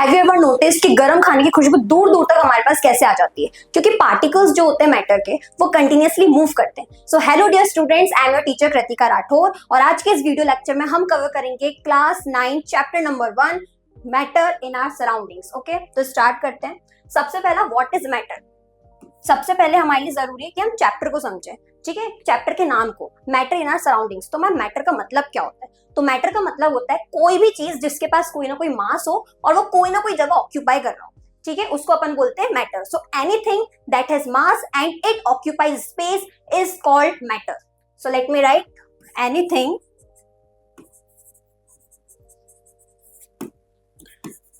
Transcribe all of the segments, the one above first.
Have you ever notice कि गर्म खाने की खुशबू दूर दूर तक हमारे पास कैसे आ जाती है? क्योंकि पार्टिकल्स जो होते हैं मैटर के वो कंटिन्यूअसली मूव करते हैं। So hello dear students, I am your teacher Kritika Rathore और आज के इस वीडियो लेक्चर में हम कवर करेंगे class 9 chapter number 1 matter in our surroundings. Okay, तो स्टार्ट करते हैं। सबसे पहला, व्हाट इज मैटर। सबसे पहले हमारे लिए जरूरी है कि हम चैप्टर को समझें, ठीक है, चैप्टर के नाम को, मैटर इन आवर सराउंडिंग्स। तो मैम मैटर का मतलब क्या होता है? तो मैटर का मतलब होता है कोई भी चीज जिसके पास कोई ना कोई मास हो और वो कोई ना कोई जगह ऑक्यूपाई कर रहा हो, ठीक है, उसको अपन बोलते हैं matter. So anything that has mass and it occupies space is called matter. So let me right, anything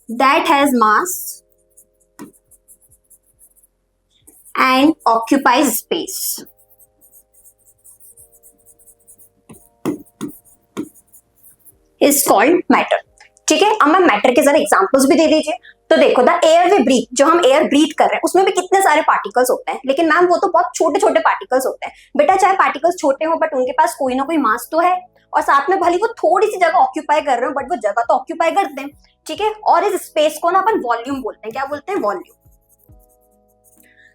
that has mass and occupies space is called matter। ठीक है, अब मैं मैटर के जरा एग्जांपल्स भी दे दीजिए। तो देखो, द एयर वी ब्रीथ, जो हम एयर ब्रीथ कर रहे हैं उसमें भी कितने सारे पार्टिकल्स होते हैं, लेकिन मैम वो तो बहुत छोटे छोटे पार्टिकल्स होते हैं। बेटा चाहे पार्टिकल्स छोटे हो बट उनके पास कोई ना कोई मास तो है, और साथ में भले वो थोड़ी सी जगह ऑक्यूपाई कर रहे हो बट वो जगह तो ऑक्यूपाई करते हैं, ठीक है। और इस स्पेस को ना अपन वॉल्यूम बोलते हैं। क्या बोलते हैं? Volume.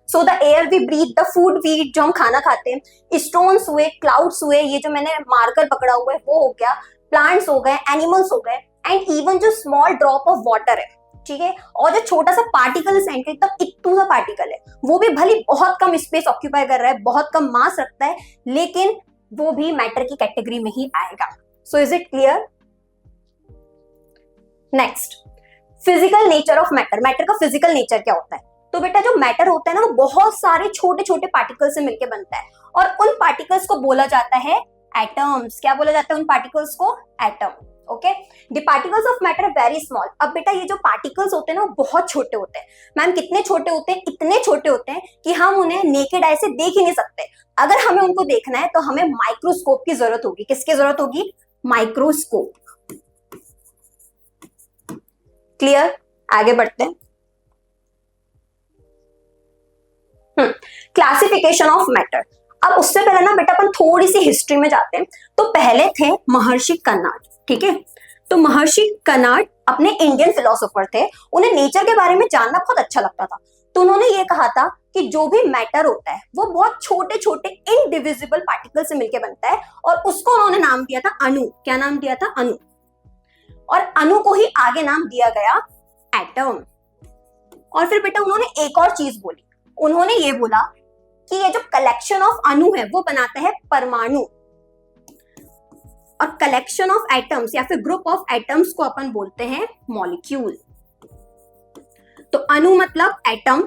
So the air we breathe, the food we eat, जो हम खाना खाते हैं, स्टोन्स हुए, क्लाउड्स हुए, ये जो मैंने मार्कर पकड़ा हुआ है वो हो गया, प्लांट्स हो गए, एनिमल्स हो गए, एंड इवन जो स्मॉल ड्रॉप ऑफ वाटर है, ठीक है, और जो छोटा सा पार्टिकल सेंटर तक इतना सा पार्टिकल है, वो भी भले बहुत कम स्पेस ऑक्यूपाई कर रहा है, बहुत कम मास रखता है, लेकिन वो भी मैटर की कैटेगरी में ही आएगा। So is it clear? Next, physical nature of matter. Matter का फिजिकल नेचर क्या होता है? तो बेटा जो मैटर होता है ना वो बहुत सारे छोटे छोटे पार्टिकल से मिलकर बनता है, और उन पार्टिकल्स को बोला जाता है एटम्स। क्या बोला जाता है उन पार्टिकल्स को? Atom. Okay, the particles of matter very small. अब बेटा ये जो पार्टिकल्स होते हैं ना वो बहुत छोटे होते हैं। मैम कितने छोटे होते हैं? इतने छोटे होते हैं कि हम उन्हें नेकेड आई से देख ही नहीं सकते। अगर हमें उनको देखना है तो हमें माइक्रोस्कोप की जरूरत होगी। किसकी जरूरत होगी? माइक्रोस्कोप। क्लियर? आगे बढ़ते हैं। Classification of matter. अब उससे पहले ना बेटा अपन थोड़ी सी हिस्ट्री में जाते हैं। तो पहले थे महर्षि कणाद, ठीक है। तो महर्षि कणाद अपने इंडियन फिलोसोफर थे, उन्हें नेचर के बारे में जानना बहुत अच्छा लगता था। तो उन्होंने ये कहा था कि जो भी मैटर होता है वो बहुत छोटे छोटे इनडिविजिबल पार्टिकल से मिलकर बनता है, और उसको उन्होंने नाम दिया था अणु। क्या नाम दिया था? अणु। और अणु को ही आगे नाम दिया गया एटम। और फिर बेटा उन्होंने एक और चीज बोली, उन्होंने ये बोला कि ये जो कलेक्शन ऑफ अणु है वो बनाता है परमाणु, और कलेक्शन ऑफ एटम्स या फिर ग्रुप ऑफ एटम्स को अपन बोलते हैं मॉलिक्यूल। तो अणु मतलब एटम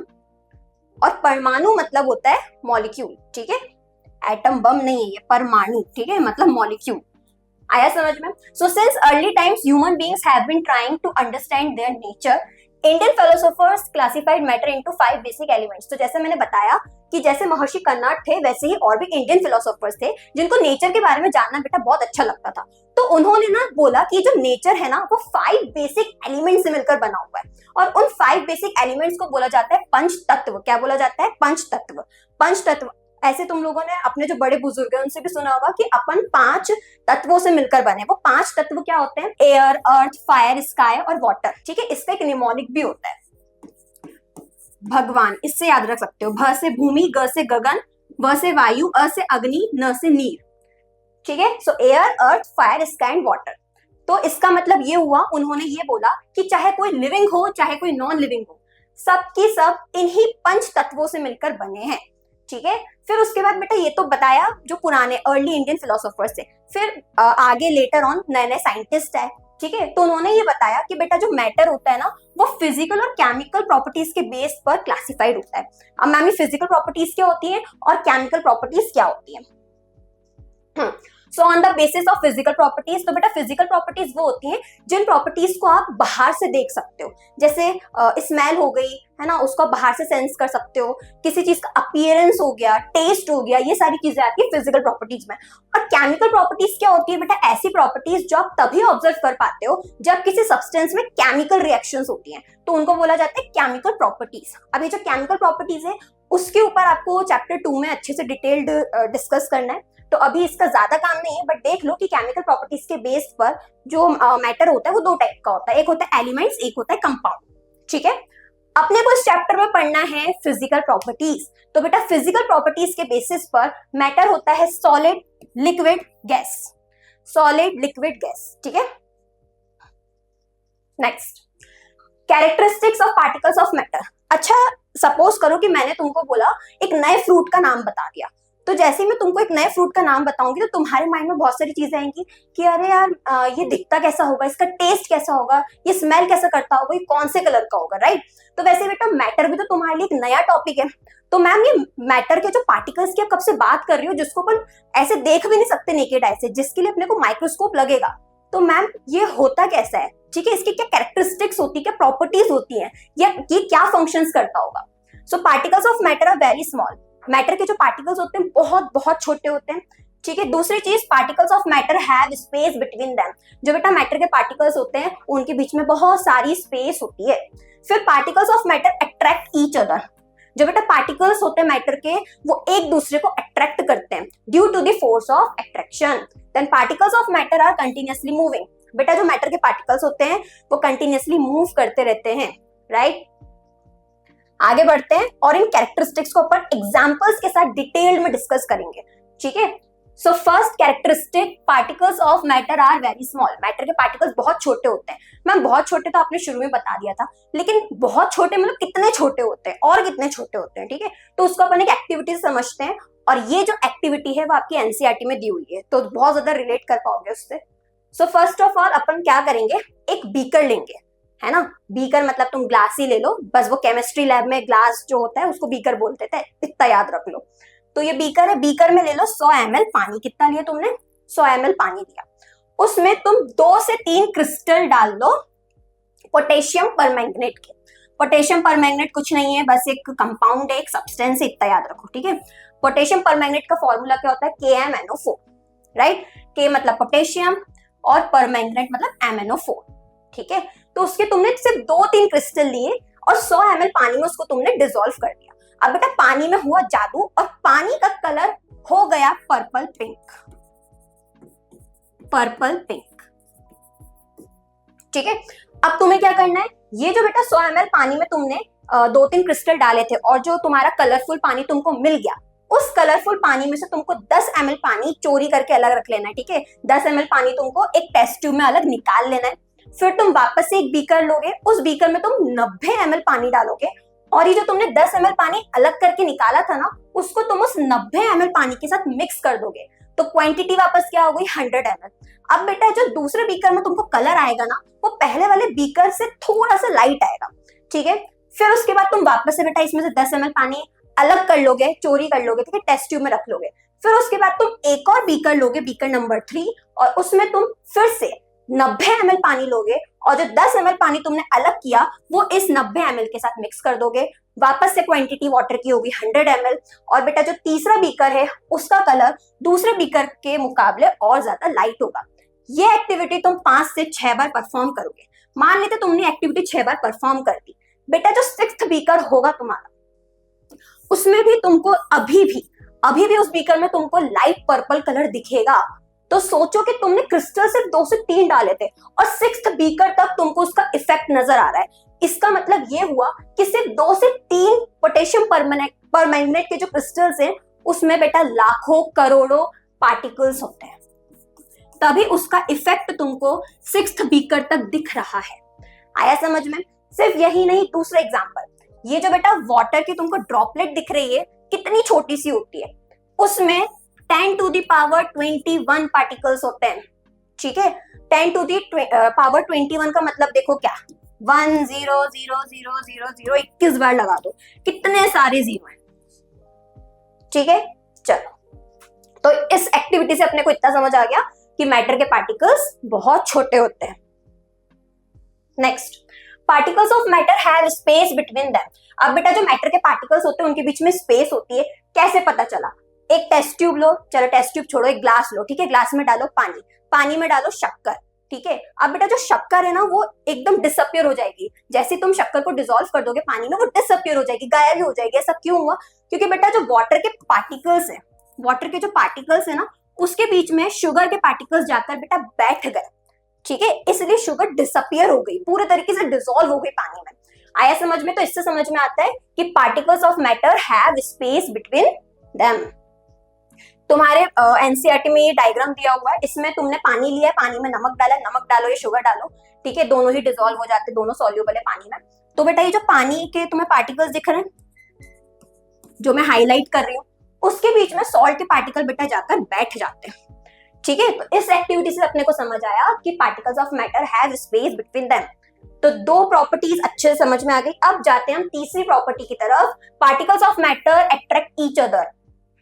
और परमाणु मतलब होता है मॉलिक्यूल, ठीक है। एटम बम नहीं है ये, परमाणु, ठीक है, मतलब मॉलिक्यूल। आया समझ में? So since early times human beings have been trying to understand their nature, Indian philosophers classified matter into 5 basic elements. तो जैसे मैंने बताया कि जैसे महर्षि कणाद थे वैसे ही और भी इंडियन फिलोसोफर्स थे जिनको नेचर के बारे में जानना बेटा बहुत अच्छा लगता था। तो उन्होंने ना बोला कि जो नेचर है ना वो 5 बेसिक एलिमेंट से मिलकर बना हुआ है, और उन 5 बेसिक एलिमेंट्स को बोला जाता है पंच तत्व। क्या बोला जाता है? पंच तत्व। पंच तत्व ऐसे तुम लोगों ने अपने जो बड़े बुजुर्ग हैं उनसे भी सुना होगा कि अपन 5 तत्वों से मिलकर बने। वो 5 तत्व क्या होते हैं? एयर, अर्थ, फायर, स्काई और वाटर, ठीक है। इसका एक निमोनिक भी होता है भगवान, इससे याद रख सकते हो। भ से भूमि, ग से गगन, व से वायु, अ से अग्नि, न से नीर, ठीक है। सो air, earth, fire, sky and water. तो इसका मतलब ये हुआ, उन्होंने ये बोला कि चाहे कोई लिविंग हो चाहे कोई नॉन लिविंग हो, सबकी सब इन्हीं पंच तत्वों से मिलकर बने हैं, ठीक है। फिर उसके बाद बेटा ये तो बताया जो पुराने अर्ली इंडियन फिलोसोफर्स थे। फिर आगे लेटर ऑन नए नए साइंटिस्ट है, ठीक है। तो उन्होंने ये बताया कि बेटा जो मैटर होता है ना वो फिजिकल और केमिकल प्रॉपर्टीज के बेस पर क्लासिफाइड होता है। अब मैम फिजिकल प्रॉपर्टीज क्या होती है और केमिकल प्रॉपर्टीज क्या होती है? So on the basis of physical properties, तो बेटा फिजिकल प्रॉपर्टीज वो होती हैं जिन प्रॉपर्टीज को आप बाहर से देख सकते हो, जैसे स्मेल हो गई है ना, उसको आप बाहर से सेंस कर सकते हो, किसी चीज का अपीयरेंस हो गया, टेस्ट हो गया, ये सारी चीजें आती है फिजिकल प्रॉपर्टीज में। और केमिकल प्रॉपर्टीज क्या होती है बेटा? ऐसी प्रॉपर्टीज जो आप तभी ऑब्जर्व कर पाते हो जब किसी सब्सटेंस में केमिकल रिएक्शंस होती हैं, तो उनको बोला जाता है केमिकल प्रॉपर्टीज। अब ये जो केमिकल प्रॉपर्टीज है उसके ऊपर आपको चैप्टर 2 में अच्छे से डिटेल्ड डिस्कस करना है, तो अभी इसका ज्यादा काम नहीं है, बट देख लो कि केमिकल प्रॉपर्टीज के बेस पर जो मैटर होता है वो 2 टाइप का होता है, एक होता है एलिमेंट्स, एक होता है कंपाउंड। ठीक है। अपने को इस चैप्टर में पढ़ना है फिजिकल प्रॉपर्टीज। तो बेटा फिजिकल प्रॉपर्टीज के बेसिस पर मैटर होता है solid, liquid, gas. Solid, liquid, gas, ठीक है। Next, characteristics of particles of matter. अच्छा, सपोज करो कि मैंने तुमको बोला एक नए फ्रूट का नाम बता दिया, तो जैसे ही मैं तुमको एक नए फ्रूट का नाम बताऊंगी तो तुम्हारे माइंड में बहुत सारी चीजें आएंगी कि अरे यार ये दिखता कैसा होगा, इसका टेस्ट कैसा होगा, ये स्मेल कैसा करता होगा, ये कौन से कलर का होगा, राइट। तो वैसे बेटा मैटर भी तो तुम्हारे लिए एक नया टॉपिक है। तो मैम ये मैटर के जो पार्टिकल्स की कब से बात कर रही हो, जिसको अपन ऐसे देख भी नहीं सकते नेकेड आई से, जिसके लिए अपने को माइक्रोस्कोप लगेगा, तो मैम ये होता कैसा है, ठीक है, इसकी क्या कैरेक्टरिस्टिक्स होती है, क्या प्रॉपर्टीज होती हैं, या ये क्या फंक्शंस करता होगा। So particles of matter are very small. Matter के जो पार्टिकल्स होते हैं बहुत बहुत छोटे होते हैं, ठीक है। दूसरी चीज, particles of matter have space between them. जो बेटा मैटर के पार्टिकल्स होते हैं उनके बीच में बहुत सारी स्पेस होती है। फिर particles of matter attract each other. जो बेटा पार्टिकल्स होते हैं मैटर के, वो एक दूसरे को अट्रैक्ट करते हैं due to the force of attraction. Then particles of matter are continuously moving. बेटा जो मैटर के पार्टिकल्स होते हैं वो कंटिन्यूअसली मूव करते रहते हैं, राइट। आगे बढ़ते हैं और इन कैरेक्टरिस्टिक्स को अपन एग्जांपल्स के साथ डिटेल में डिस्कस करेंगे, ठीक है। So first characteristic, particles of matter are very small. Matter के पार्टिकल्स बहुत छोटे होते हैं। मैम बहुत छोटे तो आपने शुरू में बता दिया था, लेकिन बहुत छोटे मतलब कितने छोटे होते हैं और कितने छोटे होते हैं, ठीक है। तो उसको अपन एक एक्टिविटी समझते हैं, और ये जो एक्टिविटी है वो आपकी एनसीईआरटी में दी हुई है, तो बहुत ज्यादा रिलेट कर पाओगे उससे। सो फर्स्ट ऑफ ऑल अपन क्या करेंगे, एक बीकर लेंगे, है ना। बीकर मतलब तुम ग्लास ही ले लो, बस वो केमिस्ट्री लैब में ग्लास जो होता है उसको बीकर बोलते थे, इतना याद रख लो। तो ये बीकर है, बीकर में ले लो 100 ml पानी। कितना लिया तुमने, 100 ml पानी लिया। उसमें तुम 2 से 3 क्रिस्टल डाल लो पोटेशियम परमैंगनेट के। पोटेशियम परमैंगनेट कुछ नहीं है, बस एक कंपाउंड है, एक सब्सटेंस है, इतना याद रखो, ठीक है। पोटेशियम परमैंगनेट का फॉर्मूला क्या होता है, KMnO4, राइट। K मतलब पोटेशियम और परमैंगनेट मतलब MnO4, ठीक है। तो उसके तुमने सिर्फ 2-3 क्रिस्टल लिए और 100 ml पानी में उसको तुमने डिसॉल्व कर दिया। अब बेटा पानी में हुआ जादू और पानी का कलर हो गया पर्पल पिंक, पर्पल पिंक, ठीक है। अब तुम्हें क्या करना है, ये जो बेटा 100 ml पानी में तुमने 2-3 क्रिस्टल डाले थे और जो तुम्हारा कलरफुल पानी तुमको मिल गया, उस कलरफुल पानी में से तुमको 10 ml पानी चोरी करके अलग रख लेना है, ठीक है। 10 ml पानी तुमको एक टेस्ट ट्यूब में अलग निकाल लेना है। फिर तुम वापस से एक बीकर लोगे, उस बीकर में तुम 90 ml पानी डालोगे, और ये जो तुमने 10 ml पानी अलग करके निकाला था ना, उसको तुम उस 90 ml पानी के साथ मिक्स कर दोगे, तो क्वांटिटी वापस क्या हो गई, 100 ml। अब बेटा जो दूसरे बीकर में तुमको कलर आएगा ना, वो पहले वाले बीकर से थोड़ा सा लाइट आएगा, ठीक है। फिर उसके बाद तुम वापस से बेटा इसमें से 10 ml पानी अलग कर लोगे, चोरी कर लोगे, ठीक है, टेस्ट ट्यूब में रख लोगे। फिर उसके बाद तुम एक और बीकर लोगे, बीकर नंबर 3, और उसमें तुम फिर से 90 ml पानी लोगे, और जो 10 ml पानी तुमने अलग किया वो इस 90 ml के साथ मिक्स कर दोगे। वापस से क्वांटिटी वाटर की होगी 100 ml, और बेटा जो तीसरा बीकर है उसका कलर दूसरे बीकर के मुकाबले और ज्यादा लाइट होगा। ये एक्टिविटी तुम 5 से 6 बार परफॉर्म करोगे। मान लेते तुमने एक्टिविटी 6 बार परफॉर्म कर दी, बेटा जो 6th बीकर होगा तुम्हारा, उसमें भी तुमको अभी भी उस बीकर में तुमको लाइट पर्पल कलर दिखेगा। तो सोचो कि तुमने क्रिस्टल सिर्फ 2 से 3 डाले थे और 6th बीकर तक तुमको उसका इफेक्ट नजर आ रहा है। इसका मतलब ये हुआ कि सिर्फ 2 से 3 पोटेशियम परमैंगनेट के जो क्रिस्टल्स हैं उसमें बेटा लाखों करोड़ों पार्टिकल्स होते हैं, तभी उसका इफेक्ट तुमको 6th बीकर तक दिख रहा है। आया समझ में। सिर्फ यही नहीं, दूसरा एग्जांपल, ये जो बेटा वाटर की तुमको ड्रॉपलेट दिख रही है कितनी छोटी सी होती है, उसमें 10 to the power 21 पार्टिकल्स होते हैं, ठीक है। 10 to the power 21 का मतलब देखो क्या, 1 0 0 0 0 0 21 बार लगा दो, कितने सारे जीरो हैं, ठीक है। चलो, तो इस एक्टिविटी से अपने को इतना समझ आ गया कि मैटर के पार्टिकल्स बहुत छोटे होते हैं। Next, particles of matter have space between them. अब बेटा जो मैटर के पार्टिकल्स होते हैं उनके बीच में स्पेस होती है, कैसे पता चला। एक टेस्ट ट्यूब लो, चलो टेस्ट ट्यूब छोड़ो, एक ग्लास लो, ठीक है। ग्लास में डालो पानी, पानी में डालो शक्कर, ठीक है। अब बेटा जो शक्कर है ना वो एकदम डिसअपियर हो जाएगी, जैसे तुम शक्कर को डिसॉल्व कर दोगे पानी में वो डिसअपियर हो जाएगी, गायब ही हो जाएगी। ऐसा क्यों हुआ, क्योंकि बेटा जो वाटर के पार्टिकल्स है, वाटर के जो पार्टिकल्स है ना, उसके बीच में शुगर के पार्टिकल्स जाकर बेटा बैठ गए, ठीक है, इसलिए शुगर डिसअपियर हो गई, पूरे तरीके से डिसॉल्व हो गई पानी में। आया समझ में? तो इससे समझ में आता है कि particles of matter have space between them. तुम्हारे एनसीईआरटी में ये डायग्राम दिया हुआ है, इसमें तुमने पानी लिया है, पानी में नमक डाला, नमक डालो या शुगर डालो, ठीक है, दोनों ही डिसॉल्व हो जाते, दोनों सॉल्यूबल है पानी में। तो बेटा ये जो पानी के तुम्हें पार्टिकल्स दिख रहे हैं, जो मैं हाईलाइट कर रही हूँ, उसके बीच में सॉल्ट के पार्टिकल बेटा जाकर बैठ जाते हैं, ठीक है। तो इस एक्टिविटी से अपने को समझ आया कि particles of matter have space between them. तो दो प्रॉपर्टीज अच्छे से समझ में आ गई। अब जाते हैं हम तीसरी प्रॉपर्टी की तरफ, particles of matter attract each other,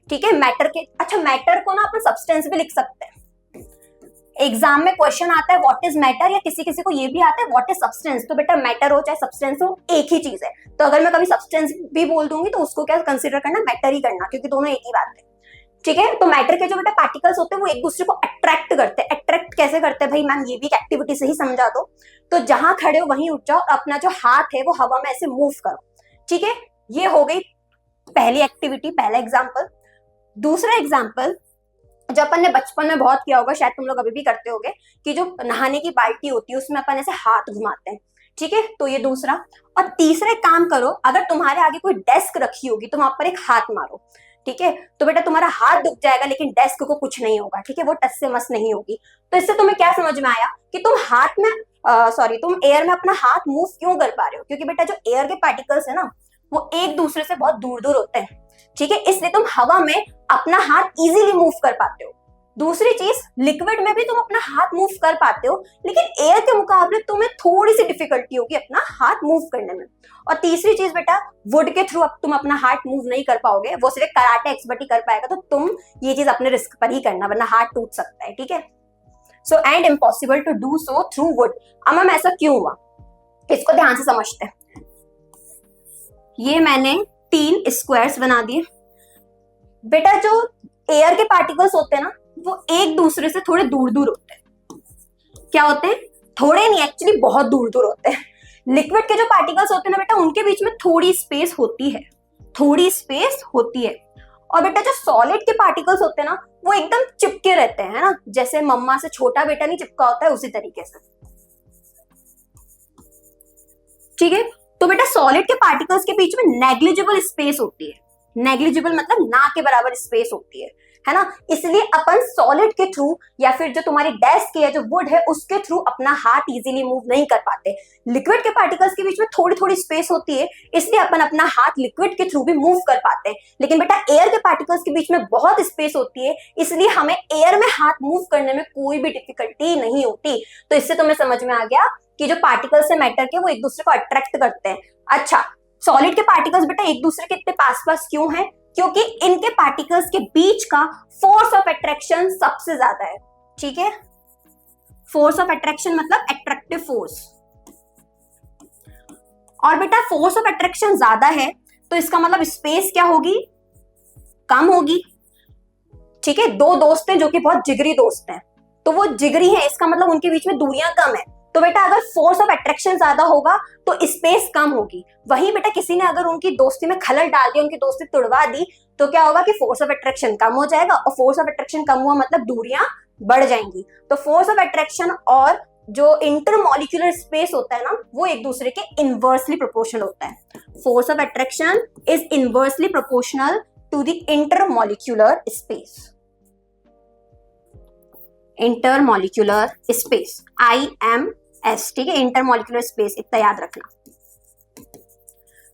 ठीक है। मैटर के, अच्छा मैटर को ना अपन सब्सटेंस भी लिख सकते हैं। एग्जाम में क्वेश्चन आता है व्हाट इज मैटर, या किसी किसी को ये भी आता है व्हाट इज सब्सटेंस। तो बेटा मैटर हो चाहे सब्सटेंस हो, एक ही चीज है। तो अगर मैं कभी सब्सटेंस भी बोल दूंगी तो उसको क्या कंसीडर करना, मैटर ही करना, क्योंकि दोनों एक ही बात है, ठीक है। तो मैटर के जो बेटा पार्टिकल्स होते हैं वो एक दूसरे को अट्रैक्ट करते हैं। अट्रैक्ट कैसे करते हैं भाई मैम, ये भी एक एक्टिविटी से ही समझा दो। तो जहां खड़े हो वहीं उठ जाओ और अपना जो हाथ है वो हवा में ऐसे मूव करो, ठीक है। ये हो गई पहली एक्टिविटी, पहला एग्जाम्पल। दूसरा एग्जाम्पल जो अपन ने बचपन में बहुत किया होगा, शायद तुम लोग अभी भी करते होगे, कि जो नहाने की बाल्टी होती है उसमें अपन ऐसे हाथ घुमाते हैं, ठीक है। तो ये दूसरा। और तीसरा एक काम करो, अगर तुम्हारे आगे कोई डेस्क रखी होगी तो वहां पर एक हाथ मारो, ठीक है। तो बेटा तुम्हारा हाथ दुख जाएगा लेकिन डेस्क को कुछ नहीं होगा, ठीक है, वो टस से मस नहीं होगी। तो इससे तुम्हें क्या समझ में आया कि तुम हाथ में तुम एयर में अपना हाथ मूव क्यों कर पा रहे हो, क्योंकि बेटा जो एयर के पार्टिकल्स है ना वो एक दूसरे से बहुत दूर दूर होते हैं, ठीक है, इसलिए तुम हवा में अपना हाथ इजीली मूव कर पाते हो। दूसरी चीज, लिक्विड में भी तुम अपना हाथ मूव कर पाते हो, लेकिन एयर के मुकाबले तुम्हें थोड़ी सी डिफिकल्टी होगी अपना हाथ मूव करने में। और तीसरी चीज बेटा, वुड के थ्रू अब तुम अपना हाथ मूव नहीं कर पाओगे, वो सिर्फ कराटे एक्सपर्ट ही कर पाएगा, तो तुम ये चीज अपने रिस्क पर ही करना, वरना हाथ टूट सकता है, ठीक है। So and impossible to do so through wood. अब मैम ऐसा क्यों हुआ, इसको ध्यान से समझते हैं। ये मैंने 3 स्क्वायर्स बना दिए। बेटा जो एयर के पार्टिकल्स होते हैं ना वो एक दूसरे से थोड़े दूर दूर होते हैं। क्या होते हैं? थोड़े नहीं, एक्चुअली बहुत दूर दूर होते हैं। लिक्विड के जो पार्टिकल्स होते हैं ना बेटा, उनके बीच में थोड़ी स्पेस होती है, थोड़ी स्पेस होती है। और बेटा जो सॉलिड के पार्टिकल्स होते हैं ना वो एकदम चिपके रहते हैं, है ना, जैसे मम्मा से छोटा बेटा नहीं चिपका होता है, उसी तरीके से, ठीक है। तो बेटा सॉलिड के पार्टिकल्स के बीच में नेग्लिजिबल स्पेस होती है, नेग्लिजिबल मतलब ना के बराबर स्पेस होती है ना। इसलिए अपन सॉलिड के थ्रू या फिर जो तुम्हारी डेस्क है, जो वुड है, उसके थ्रू अपना हाथ इजीली मूव नहीं कर पाते। लिक्विड के पार्टिकल्स के बीच में थोड़ी थोड़ी स्पेस होती है, इसलिए अपन अपना हाथ लिक्विड के थ्रू भी मूव कर पाते हैं। लेकिन बेटा एयर के पार्टिकल्स के बीच में बहुत स्पेस होती है, इसलिए हमें एयर में हाथ मूव करने में कोई भी डिफिकल्टी नहीं होती। तो इससे तुम्हें समझ में आ गया कि जो पार्टिकल्स है मैटर के, वो एक दूसरे को अट्रैक्ट करते हैं। अच्छा, सॉलिड के पार्टिकल्स बेटा एक दूसरे के इतने पास पास क्यों हैं? क्योंकि इनके पार्टिकल्स के बीच का फोर्स ऑफ अट्रैक्शन सबसे ज्यादा है, ठीक है। फोर्स ऑफ अट्रैक्शन मतलब अट्रैक्टिव फोर्स। और बेटा फोर्स ऑफ अट्रैक्शन ज्यादा है तो इसका मतलब स्पेस क्या होगी? कम होगी, ठीक है। दो दोस्त हैं जो कि बहुत जिगरी दोस्त हैं, तो वो जिगरी हैं, इसका मतलब उनके बीच में दूरियां कम है। तो बेटा अगर फोर्स ऑफ अट्रैक्शन ज्यादा होगा तो स्पेस कम होगी। वहीं बेटा किसी ने अगर उनकी दोस्ती में खलल डाल दिया, उनकी दोस्ती तोड़वा दी, तो क्या होगा कि फोर्स ऑफ अट्रैक्शन कम हो जाएगा, और फोर्स ऑफ अट्रैक्शन कम हुआ मतलब दूरियां बढ़ जाएंगी। तो फोर्स ऑफ अट्रैक्शन और जो इंटरमॉलिक्यूलर स्पेस होता है ना वो एक दूसरे के इनवर्सली प्रोपोर्शनल होता है। Force of attraction is inversely proportional to the intermolecular space. Intermolecular space, IMS, ठीक है, इंटरमॉलिक्यूलर स्पेस, इतना याद रखना।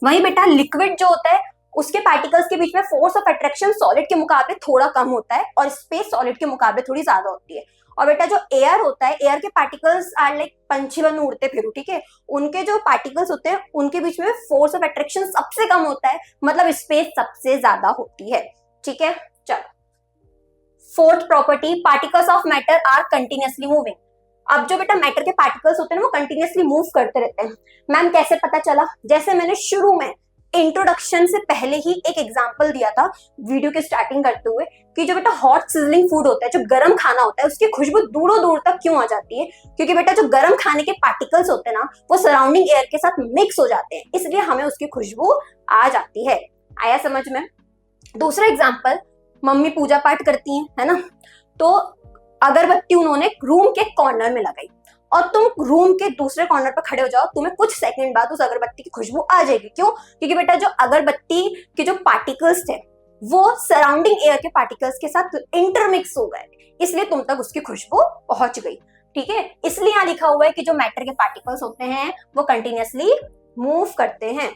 वही बेटा लिक्विड जो होता है उसके पार्टिकल्स के बीच में फोर्स ऑफ अट्रैक्शन सॉलिड के मुकाबले थोड़ा कम होता है और स्पेस सॉलिड के मुकाबले थोड़ी ज्यादा होती है। और बेटा जो एयर होता है, एयर के पार्टिकल्स आर लाइक पंछी बन उड़ते फिरू, ठीक है, उनके जो पार्टिकल्स होते हैं उनके बीच में फोर्स ऑफ अट्रैक्शन सबसे कम होता है, मतलब स्पेस सबसे ज्यादा होती है, ठीक है। चलो, fourth property, particles of matter are continuously moving. अब जो बेटा मैटर के पार्टिकल्स होते हैं ना वो कंटिन्यूअसली मूव करते रहते हैं। मैम कैसे पता चला? जैसे मैंने शुरू में इंट्रोडक्शन से पहले ही एक एग्जांपल दिया था वीडियो के स्टार्टिंग करते हुए कि जो बेटा हॉट सिजलिंग फूड होता है, जो गर्म खाना होता है, उसकी खुशबू दूरों दूर तक क्यों आ जाती है? क्योंकि बेटा जो गर्म खाने के पार्टिकल्स होते हैं ना वो सराउंडिंग एयर के साथ मिक्स हो जाते हैं, इसलिए हमें उसकी खुशबू आ जाती है। आया समझ में? दूसरा एग्जाम्पल, मम्मी पूजा पाठ करती हैं, है ना, तो अगरबत्ती उन्होंने रूम के कॉर्नर में लगाई और तुम रूम के दूसरे कॉर्नर पर खड़े हो जाओ, तुम्हें कुछ सेकंड बाद उस अगरबत्ती की खुशबू आ जाएगी। क्यों? क्योंकि बेटा जो अगरबत्ती के जो पार्टिकल्स थे वो सराउंडिंग एयर के पार्टिकल्स के साथ इंटरमिक्स हो गए, इसलिए तुम तक उसकी खुशबू पहुंच गई। ठीक है, इसलिए यहां लिखा हुआ है कि जो मैटर के पार्टिकल्स होते हैं वो कंटिन्यूअसली मूव करते हैं।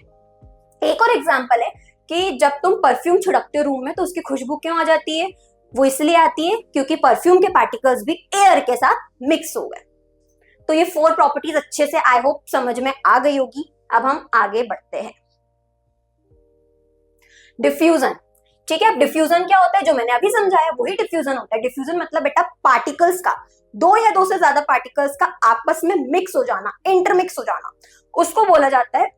एक और एग्जांपल है कि जब तुम परफ्यूम छिड़कते हो रूम में तो उसकी खुशबू क्यों आ जाती है? वो इसलिए आती है क्योंकि परफ्यूम के पार्टिकल्स भी एयर के साथ मिक्स हो गए। तो ये 4 प्रॉपर्टीज अच्छे से आई होप समझ में आ गई होगी। अब हम आगे बढ़ते हैं। डिफ्यूजन। ठीक है, अब डिफ्यूजन क्या होता है? जो मैंने अभी समझाया वही डिफ्यूजन होता है। डिफ्यूजन मतलब बेटा पार्टिकल्स का, 2 या 2 से ज्यादा पार्टिकल्स का आपस में मिक्स हो जाना, इंटरमिक्स हो जाना, उसको बोला जाता है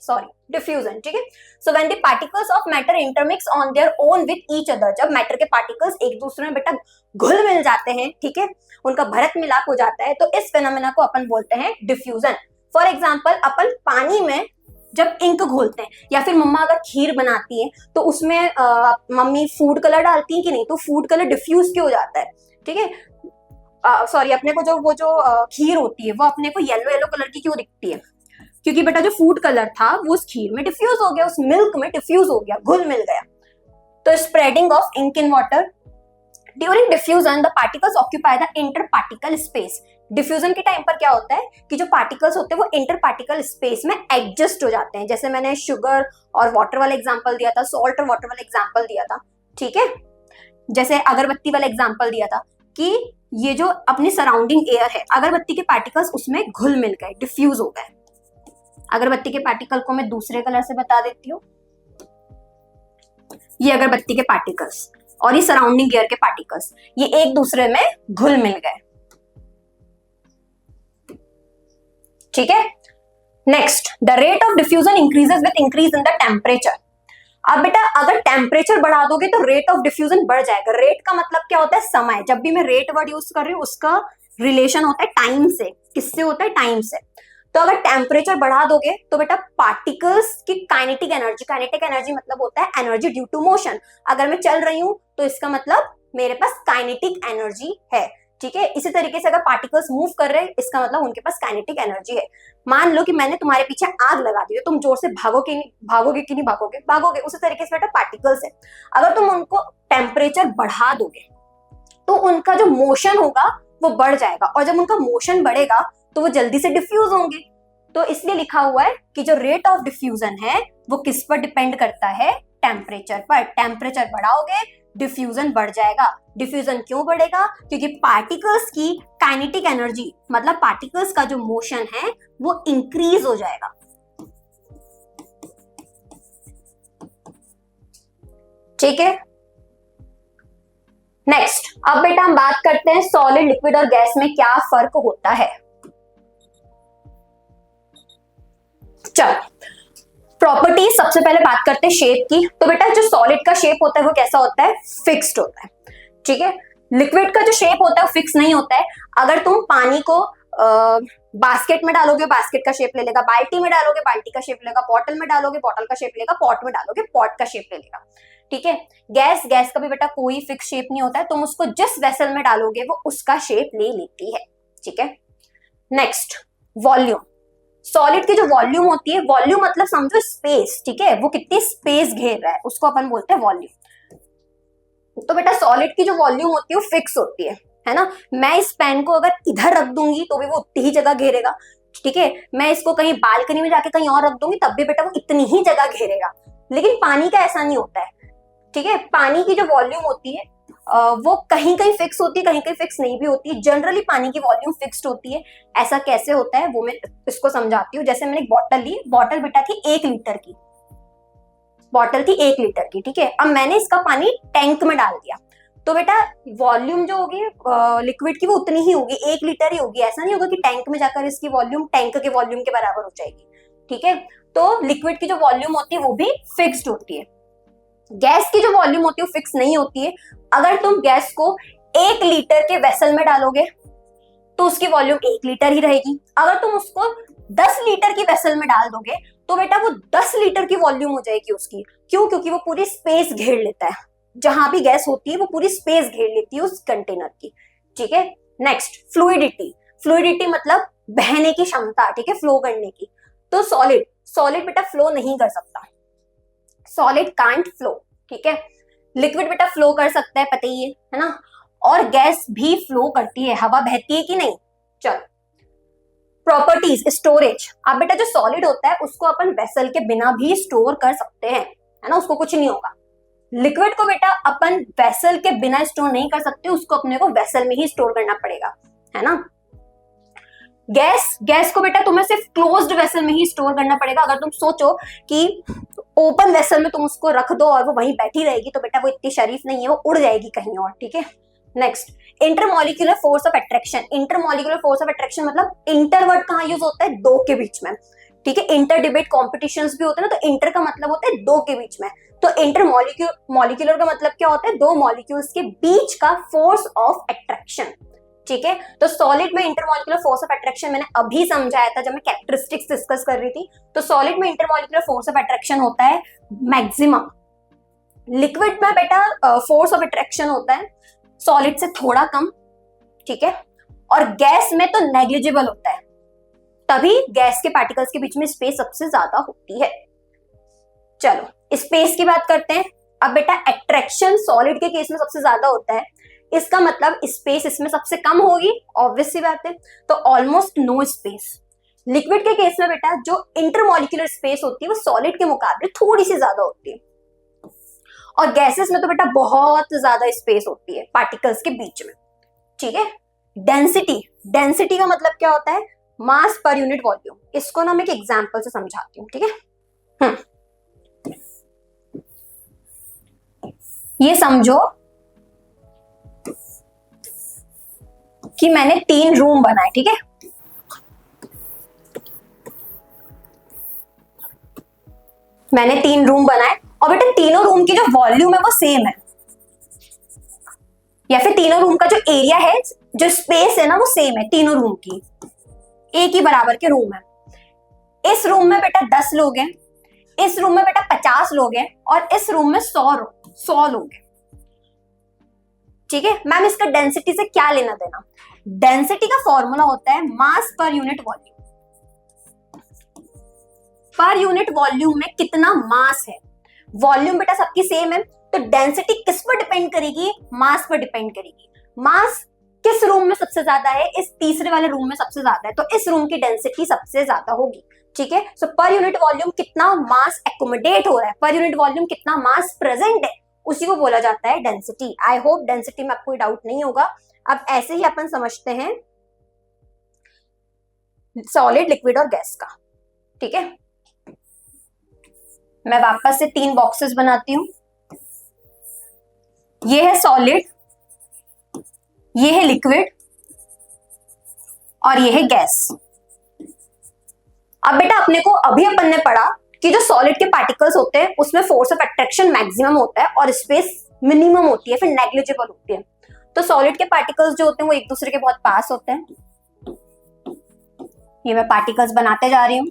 सॉरी डिफ्यूजन। ठीक है, so when the particles of matter intermix on their own with each other, जब मैटर के पार्टिकल्स एक दूसरे में बेटा घुल मिल जाते हैं, ठीक है, उनका भरत मिलाप हो जाता है, तो इस फेनोमेना को अपन बोलते हैं डिफ्यूजन। फॉर एग्जांपल अपन पानी में जब इंक घोलते हैं या फिर मम्मा अगर खीर बनाती है तो उसमें मम्मी फूड कलर डालती है कि नहीं, तो फूड कलर डिफ्यूज क्यों हो जाता है? ठीक है, सॉरी अपने को जो वो जो खीर होती है वो अपने को येलो येलो कलर की क्यों दिखती है? क्योंकि बेटा जो फूड कलर था वो उस खीर में डिफ्यूज हो गया, उस मिल्क में डिफ्यूज हो गया, घुल मिल गया। तो spreading of ink in water during diffusion the particles occupy the interparticle space. Diffusion के टाइम पर क्या होता है कि जो पार्टिकल्स होते हैं वो इंटर पार्टिकल स्पेस में एडजस्ट हो जाते हैं। जैसे मैंने शुगर और वाटर वाला एग्जांपल दिया था, सॉल्ट और वाटर वाला एग्जांपल दिया था, ठीक है, जैसे अगरबत्ती वाला एग्जांपल दिया था कि ये जो अपनी सराउंडिंग एयर है, अगरबत्ती के पार्टिकल्स उसमें घुल मिल गए, डिफ्यूज हो गए। अगरबत्ती के पार्टिकल को मैं दूसरे कलर से बता देती हूँ। ये अगरबत्ती के पार्टिकल्स और ये सराउंडिंग एयर के पार्टिकल्स, ये एक दूसरे में घुल मिल गए। ठीक है, next, the rate of diffusion increases with increase in the temperature. अब बेटा अगर टेम्परेचर बढ़ा दोगे तो रेट ऑफ डिफ्यूजन बढ़ जाएगा। रेट का मतलब क्या होता है? समय। जब भी मैं रेट वर्ड यूज कर रही हूँ उसका रिलेशन होता है टाइम से। किससे होता है? टाइम से। तो अगर टेम्परेचर बढ़ा दोगे तो बेटा पार्टिकल्स की काइनेटिक एनर्जी मतलब होता है एनर्जी ड्यू टू मोशन। अगर मैं चल रही हूं तो इसका मतलब मेरे पास काइनेटिक एनर्जी है। ठीक है, इसी तरीके से अगर पार्टिकल्स मूव कर रहे हैं इसका मतलब उनके पास काइनेटिक एनर्जी है। मान लो कि मैंने तुम्हारे पीछे आग लगा दी, तो तुम जोर से भागोगे कि नहीं भागोगे? भागोगे। उसी तरीके से बेटा पार्टिकल्स है, अगर तुम उनको टेम्परेचर बढ़ा दोगे तो उनका जो मोशन होगा वो बढ़ जाएगा, और जब उनका मोशन बढ़ेगा तो वो जल्दी से डिफ्यूज होंगे। तो इसलिए लिखा हुआ है कि जो रेट ऑफ डिफ्यूजन है वो किस पर डिपेंड करता है? टेम्परेचर पर। टेम्परेचर बढ़ाओगे डिफ्यूजन बढ़ जाएगा। डिफ्यूजन क्यों बढ़ेगा? क्योंकि पार्टिकल्स की काइनेटिक एनर्जी मतलब पार्टिकल्स का जो मोशन है वो इंक्रीज हो जाएगा। ठीक है, नेक्स्ट, अब बेटा हम बात करते हैं सॉलिड, लिक्विड और गैस में क्या फर्क होता है। चलो, प्रॉपर्टी सबसे पहले बात करते हैं शेप की। तो बेटा जो सॉलिड का शेप होता है वो कैसा होता है? फिक्स्ड होता है। ठीक है, लिक्विड का जो शेप होता है वो फिक्स नहीं होता है। अगर तुम पानी को बास्केट में डालोगे बास्केट का शेप ले लेगा, बाल्टी में डालोगे बाल्टी का शेप लेगा, बॉटल में डालोगे बॉटल का शेप लेगा, पॉट में डालोगे पॉट का शेप ले लेगा। ठीक है, गैस का भी बेटा कोई फिक्स शेप नहीं होता है, तुम उसको जिस वेसल में डालोगे वो उसका शेप ले लेती है। ठीक है, नेक्स्ट, वॉल्यूम। सॉलिड की जो वॉल्यूम होती है, वॉल्यूम मतलब समझो स्पेस। ठीक है, वो कितनी स्पेस घेर रहा है उसको अपन बोलते हैं वॉल्यूम। तो बेटा सॉलिड की जो वॉल्यूम होती है वो फिक्स होती है ना। मैं इस पेन को अगर इधर रख दूंगी तो भी वो उतनी ही जगह घेरेगा। ठीक है, मैं इसको कहीं बालकनी में जाके कहीं और रख दूंगी तब भी बेटा वो इतनी ही जगह घेरेगा। लेकिन पानी का ऐसा नहीं होता है। ठीक है, पानी की जो वॉल्यूम होती है वो कहीं कहीं फिक्स होती है, कहीं कहीं फिक्स नहीं भी होती है। जनरली पानी की वॉल्यूम फिक्स्ड होती है। ऐसा कैसे होता है वो मैं इसको समझाती हूँ। जैसे मैंने एक बॉटल ली, बॉटल बेटा थी 1 लीटर की, बॉटल थी 1 लीटर की। ठीक है, अब मैंने इसका पानी टैंक में डाल दिया तो बेटा वॉल्यूम जो होगी लिक्विड की वो उतनी ही होगी, 1 लीटर ही होगी। ऐसा नहीं होगा कि टैंक में जाकर इसकी वॉल्यूम टैंक के वॉल्यूम के बराबर हो जाएगी। ठीक है, तो लिक्विड की जो वॉल्यूम होती है वो भी फिक्स्ड होती है। गैस की जो वॉल्यूम होती है वो फिक्स नहीं होती है। अगर तुम गैस को 1 लीटर के वेसल में डालोगे तो उसकी वॉल्यूम 1 लीटर ही रहेगी। अगर तुम उसको 10 लीटर की वेसल में डाल दोगे तो बेटा वो 10 लीटर की वॉल्यूम हो जाएगी उसकी। क्यों? क्योंकि वो पूरी स्पेस घेर लेता है। जहां भी गैस होती है वो पूरी स्पेस घेर लेती है उस कंटेनर की। ठीक है, नेक्स्ट, फ्लूइडिटी। फ्लूइडिटी मतलब बहने की क्षमता, ठीक है, फ्लो करने की। तो सॉलिड, सॉलिड बेटा फ्लो नहीं कर सकता, सॉलिड कांट फ्लो, ठीक है। लिक्विड बेटा फ्लो कर सकता है, पता ही है ना। और गैस भी फ्लो करती है, हवा बहती है कि नहीं। चलो, प्रॉपर्टीज, स्टोरेज। अब बेटा जो सॉलिड होता है उसको अपन वेसल के बिना भी स्टोर कर सकते हैं, है ना, उसको कुछ नहीं होगा। लिक्विड को बेटा अपन वेसल के बिना स्टोर नहीं कर सकते, उसको अपने को वेसल में ही स्टोर करना पड़ेगा, है ना। गैस, गैस को बेटा तुम्हें सिर्फ क्लोज्ड वेसल में ही स्टोर करना पड़ेगा। अगर तुम सोचो कि ओपन वेसल में तुम उसको रख दो और वो वहीं बैठी रहेगी, तो बेटा वो इतनी शरीफ नहीं है, वो उड़ जाएगी कहीं और, ठीक है। Next, intermolecular force of attraction. Intermolecular force of attraction मतलब इंटर वर्ड कहाँ यूज होता है, दो के बीच में, ठीक है। इंटर डिबेट कॉम्पिटिशंस भी होते हैं ना, तो इंटर का मतलब होता है दो के बीच में, तो इंटर मॉलिक्यूलर का मतलब क्या होता है, दो मॉलिक्यूल्स के बीच का फोर्स ऑफ अट्रैक्शन, ठीक है। तो सॉलिड में इंटरमॉलिक्यूलर फोर्स ऑफ अट्रैक्शन मैंने अभी समझाया था जब मैं कैरेक्टरिस्टिक्स डिस्कस कर रही थी। तो सॉलिड में इंटरमॉलिक्यूलर फोर्स ऑफ अट्रैक्शन होता है मैक्सिमम। लिक्विड में बेटा फोर्स ऑफ अट्रैक्शन होता है सॉलिड से थोड़ा कम, ठीक है। और गैस में तो नेग्लिजिबल होता है, तभी गैस के पार्टिकल्स के बीच में स्पेस सबसे ज्यादा होती है। चलो स्पेस की बात करते हैं। अब बेटा अट्रैक्शन सॉलिड के केस में सबसे ज्यादा होता है, इसका मतलब स्पेस इसमें सबसे कम होगी, ऑब्वियस सी बात है, तो ऑलमोस्ट नो स्पेस। लिक्विड के केस में बेटा जो इंटरमॉलिक्यूलर स्पेस होती है वो सॉलिड के मुकाबले थोड़ी सी ज्यादा होती है, और गैसेस में तो बेटा बहुत ज्यादा स्पेस होती है पार्टिकल्स के बीच में, ठीक है। डेंसिटी, डेंसिटी का मतलब क्या होता है, मास पर यूनिट वॉल्यूम। इसको ना मैं एक एग्जांपल से समझाती हूँ, ठीक है। ये समझो कि मैंने 3 रूम बनाए, ठीक है। मैंने 3 रूम बनाए और बेटा तीनों रूम की जो वॉल्यूम है वो सेम है, या फिर तीनों रूम का जो एरिया है, जो स्पेस है ना, वो सेम है। तीनों रूम की एक ही बराबर के रूम है। इस रूम में बेटा 10 लोग हैं, इस रूम में बेटा 50 लोग हैं, और इस रूम में 100 लोग हैं, ठीक है। मैम इसका डेंसिटी से क्या लेना देना। डेंसिटी का फॉर्मूला होता है mass per unit volume. Per unit volume में कितना मास है, वॉल्यूम बेटा सबकी सेम है, तो डेंसिटी किस पर डिपेंड करेगी, मास पर डिपेंड करेगी। मास किस रूम में सबसे ज्यादा है, इस तीसरे वाले रूम में सबसे ज्यादा है, तो इस रूम की डेंसिटी सबसे ज्यादा होगी, ठीक है। सो पर यूनिट वॉल्यूम कितना मास एकोमोडेट हो रहा है, पर यूनिट वॉल्यूम कितना मास प्रेजेंट है, उसी को बोला जाता है डेंसिटी। आई होप डेंसिटी में आपको कोई डाउट नहीं होगा। अब ऐसे ही अपन समझते हैं सॉलिड, लिक्विड और गैस का, ठीक है। मैं वापस से 3 बॉक्सेस बनाती हूं। ये है सॉलिड, ये है लिक्विड और ये है गैस। अब बेटा अपने को अभी अपन ने पढ़ा कि जो सॉलिड के पार्टिकल्स होते हैं उसमें फोर्स ऑफ अट्रैक्शन मैक्सिमम होता है और स्पेस मिनिमम होती है, फिर नेग्लिजिबल होती है। तो सॉलिड के पार्टिकल्स जो होते हैं वो एक दूसरे के बहुत पास होते हैं। ये मैं पार्टिकल्स बनाते जा रही हूं।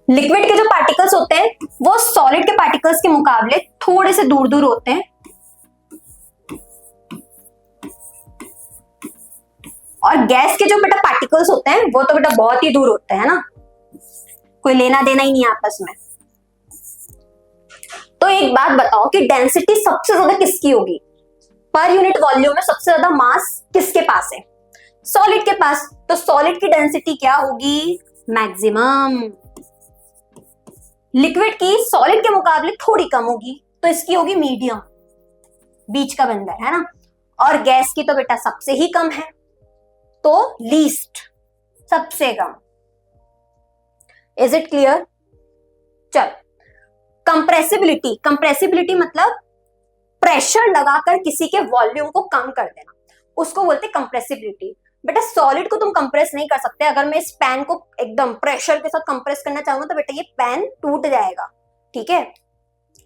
लिक्विड के जो पार्टिकल्स होते हैं वो सॉलिड के पार्टिकल्स के मुकाबले थोड़े से दूर दूर होते हैं, और गैस के जो बेटा पार्टिकल्स होते हैं वो तो बेटा बहुत ही दूर होते हैं ना, कोई लेना देना ही नहीं आपस में। तो एक बात बताओ कि डेंसिटी सबसे ज्यादा किसकी होगी, पर यूनिट वॉल्यूम में सबसे ज्यादा मास किसके पास है, सॉलिड के पास। तो सॉलिड की डेंसिटी क्या होगी, मैक्सिमम। लिक्विड की सॉलिड के मुकाबले थोड़ी कम होगी, तो इसकी होगी मीडियम, बीच का बंदर, है ना। और गैस की तो बेटा सबसे ही कम है, तो लीस्ट, सबसे कम। Is it clear. चल, कंप्रेसिबिलिटी, कंप्रेसिबिलिटी मतलब प्रेशर लगाकर किसी के वॉल्यूम को कम कर देना, उसको बोलते हैं कंप्रेसिबिलिटी। बेटा सॉलिड को तुम कंप्रेस नहीं कर सकते, अगर मैं इस पैन को एकदम प्रेशर के साथ कंप्रेस करना चाहूंगा तो बेटा ये पैन टूट जाएगा, ठीक है,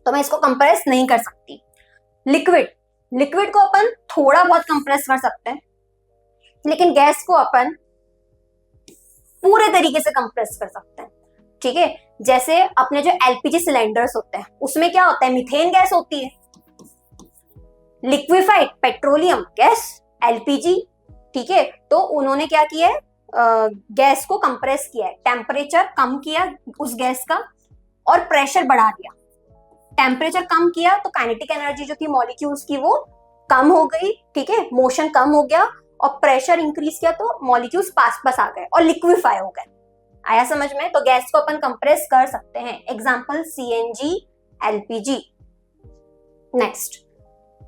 तो मैं इसको कंप्रेस नहीं कर सकती। लिक्विड, लिक्विड को अपन थोड़ा बहुत कंप्रेस कर सकते हैं, लेकिन गैस को अपन पूरे तरीके से कंप्रेस कर सकते हैं, ठीक है। जैसे अपने जो एलपीजी सिलेंडर्स होते हैं उसमें क्या होता है, मीथेन गैस होती है, लिक्विफाइड पेट्रोलियम गैस एलपीजी, ठीक है। तो उन्होंने क्या किया है, गैस को कंप्रेस किया है, टेम्परेचर कम किया उस गैस का और प्रेशर बढ़ा दिया। टेम्परेचर कम किया तो काइनेटिक एनर्जी जो थी मॉलिक्यूल्स की वो कम हो गई, ठीक है, मोशन कम हो गया, और प्रेशर इंक्रीज किया तो मॉलिक्यूल्स पास पास आ गए और लिक्विफाई हो गए। आया समझ में? तो गैस को अपन कंप्रेस कर सकते हैं। Example CNG, LPG. Next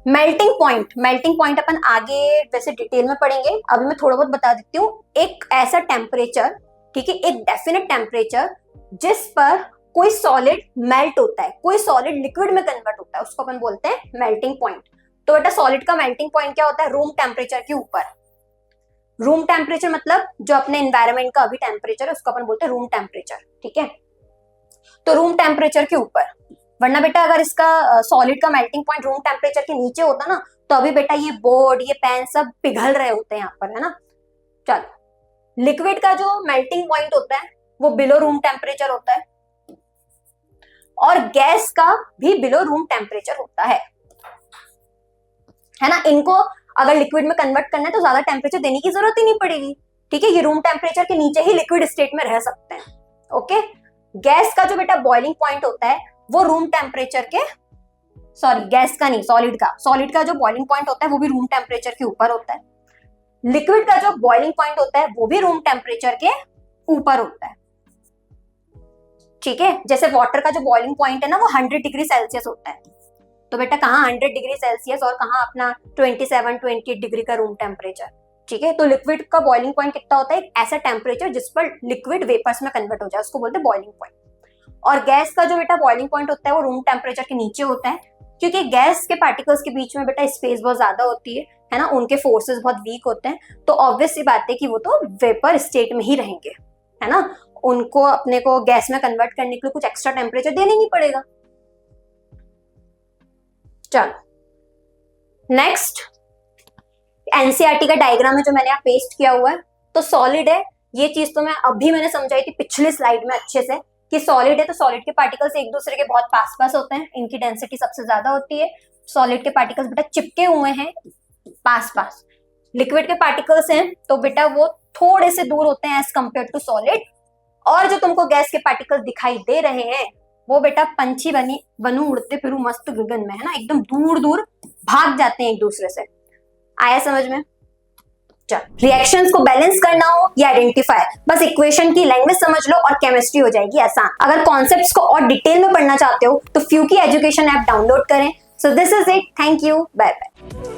melting point. Melting point अपन आगे वैसे डिटेल में पढ़ेंगे, अभी मैं थोड़ा बहुत बता देती हूँ। एक ऐसा टेम्परेचर, ठीक है, एक डेफिनेट टेम्परेचर जिस पर कोई सॉलिड मेल्ट होता है, कोई सॉलिड लिक्विड में कन्वर्ट होता है, उसको अपन बोलते हैं मेल्टिंग पॉइंट। तो बेटा सॉलिड का मेल्टिंग पॉइंट क्या होता है, रूम टेम्परेचर के ऊपर। रूम टेम्परेचर मतलब जो अपने एनवायरनमेंट का अभी टेम्परेचर है उसको अपन बोलते हैं रूम टेम्परेचर, ठीक है। तो रूम टेम्परेचर के ऊपर, वरना बेटा अगर इसका सॉलिड का मेल्टिंग पॉइंट रूम टेम्परेचर के नीचे होता ना तो अभी बेटा ये बोर्ड, ये पेन सब पिघल रहे होते हैं यहाँ पर, है ना। चलो, लिक्विड का जो मेल्टिंग पॉइंट होता है वो बिलो रूम टेम्परेचर होता है, और गैस का भी बिलो रूम टेम्परेचर होता है ना। इनको अगर लिक्विड में कन्वर्ट करना है तो ज्यादा टेम्परेचर देने की जरूरत ही नहीं पड़ेगी, ठीक है। ये रूम टेम्परेचर के नीचे ही लिक्विड स्टेट में रह सकते हैं, ओके। गैस का जो बेटा बॉइलिंग पॉइंट होता है वो रूम टेम्परेचर के, सॉरी गैस का नहीं, सॉलिड का जो बॉइलिंग पॉइंट होता है वो भी रूम टेम्परेचर के ऊपर होता है। लिक्विड का जो बॉइलिंग पॉइंट होता है वो भी रूम टेम्परेचर के ऊपर होता है, ठीक है। जैसे वाटर का जो बॉइलिंग पॉइंट है ना वो 100 डिग्री सेल्सियस होता है, तो बेटा कहाँ 100 डिग्री सेल्सियस और कहाँ अपना 27-28 डिग्री का रूम टेम्परेचर, ठीक है। तो लिक्विड का बॉइलिंग पॉइंट कितना होता है, एक ऐसा टेम्परेचर जिस पर लिक्विड वेपर्स में कन्वर्ट हो जाए, उसको बोलते हैं बॉइलिंग पॉइंट। और गैस का जो बेटा बॉइलिंग पॉइंट होता है वो रूम टेम्परेचर के नीचे होता है, क्योंकि गैस के पार्टिकल्स के बीच में बेटा स्पेस बहुत ज्यादा होती है ना, उनके फोर्सेस बहुत वीक होते हैं, तो ऑब्वियस सी बात है कि वो तो वेपर स्टेट में ही रहेंगे, है ना। उनको अपने को गैस में कन्वर्ट करने के लिए कुछ एक्स्ट्रा टेम्परेचर देना नहीं पड़ेगा। चलो नेक्स्ट, एनसीईआरटी का डायग्राम है जो मैंने यहाँ पेस्ट किया हुआ है। तो सॉलिड है, ये चीज तो मैं अभी मैंने समझाई थी पिछली स्लाइड में अच्छे से, कि सॉलिड है तो सॉलिड के पार्टिकल्स एक दूसरे के बहुत पास पास होते हैं, इनकी डेंसिटी सबसे ज्यादा होती है। सॉलिड के पार्टिकल्स बेटा चिपके हुए हैं पास पास। लिक्विड के पार्टिकल्स हैं तो बेटा वो थोड़े से दूर होते हैं एज कंपेयर टू सॉलिड। और जो तुमको गैस के पार्टिकल्स दिखाई दे रहे हैं वो बेटा पंछी बनू उड़ते फिरू मस्त गगन में, है ना, एकदम दूर दूर भाग जाते हैं एक दूसरे से। आया समझ में? रिएक्शंस को बैलेंस करना हो या आइडेंटिफाई, बस इक्वेशन की लैंग्वेज समझ लो और केमिस्ट्री हो जाएगी आसान। अगर कॉन्सेप्ट्स को और डिटेल में पढ़ना चाहते हो तो फ्यूकी एजुकेशन ऐप डाउनलोड करें। So this is it, thank you, bye bye.